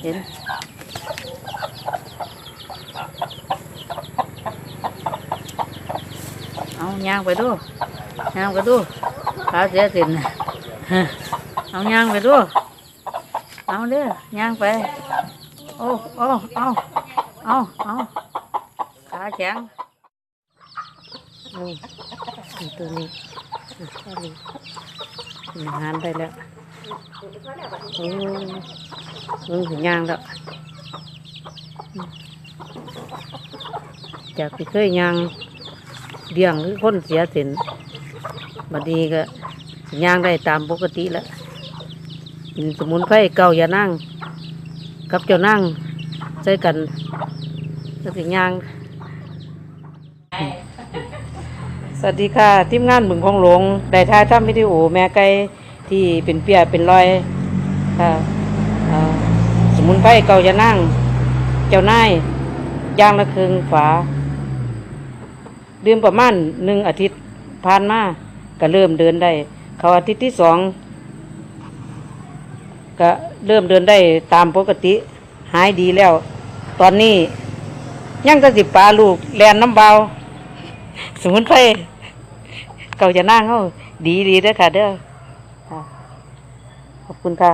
เห็นเอาย่างไปดูย่างไปดูขาเสียสินเอาย่างไปดูเอาเด้อย่างไปโอ้เอาขาแข็งตัวนี้งานได้แล้วถึงย่างแล้วจากที่เคยย่างเดี่ยงหรือคนเสียสินบัดนี้ก็ย่างได้ตามปกติแล้วสมุนไพรเก่าอย่านั่งกับเจ้านั่งใส่กันแล้วถึงย่างสวัสดีค่ะทีมงานบึงคงหลวงได้ถ่ายทำวิดีโอแม่ไก่ที่เป็นเปียเป็นรอยสมุนไพรเก่าอย่านั่งเจ้านายย่างละครึ่งฝาดื่มประมาณ1 อาทิตย์ผ่านมาก็เริ่มเดินได้เขาอาทิตย์ที่2ก็เริ่มเดินได้ตามปกติหายดีแล้วตอนนี้ยังก็สิปลาลูกแลนน้ำเบาสมุนไพรเก่าอย่านั่งเขาดีเด้อค่ะเด้อขอบคุณค่ะ